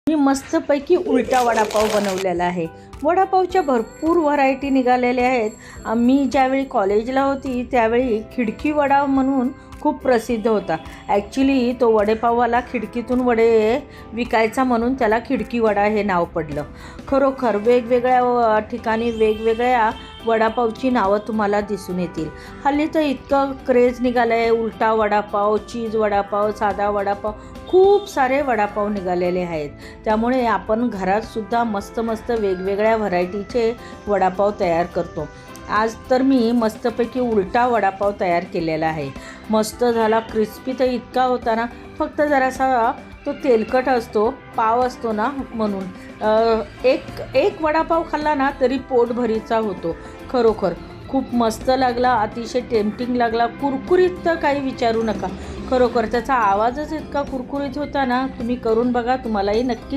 मी मस्तपैकी उलटा वडापाव बनवलेला आहे. वडापावच्या भरपूर व्हरायटी निघालेल्या आहेत. मी ज्यावेळी कॉलेजला होती त्यावेळी खिडकी वडा म्हणून खूप प्रसिद्ध होता. ॲक्च्युली तो वडेपाववाला खिडकीतून वडे विकायचा म्हणून त्याला खिडकी वडा हे नाव पडलं. खरोखर वेगवेगळ्या ठिकाणी वेगवेगळ्या वडापावची नावं तुम्हाला दिसून येतील. हल्ली तर इतकं क्रेज निघालं आहे. उलटा वडापाव, चीज वडापाव, साधा वडापाव, खूप सारे वडापाव निघालेले आहेत. त्यामुळे आपण घरातसुद्धा मस्त मस्त वेगवेगळ्या व्हरायटीचे वडापाव तयार करतो. आज तर मी मस्तपैकी उलटा वडापाव तयार केलेला आहे. मस्त झाला. क्रिस्पी तर इतका होता ना, फक्त जरासा तो तेलकट असतो, पाव असतो ना, म्हणून एक वडापाव खाल्ला ना तरी पोटभरीचा होतो. खरोखर खूप मस्त लागला, अतिशय टेम्पटिंग लागला. कुरकुरीत तर काही विचारू नका. खरोखर त्याचा आवाजच इतका कुरकुरीत होता ना. तुम्ही करून बघा, तुम्हालाही नक्की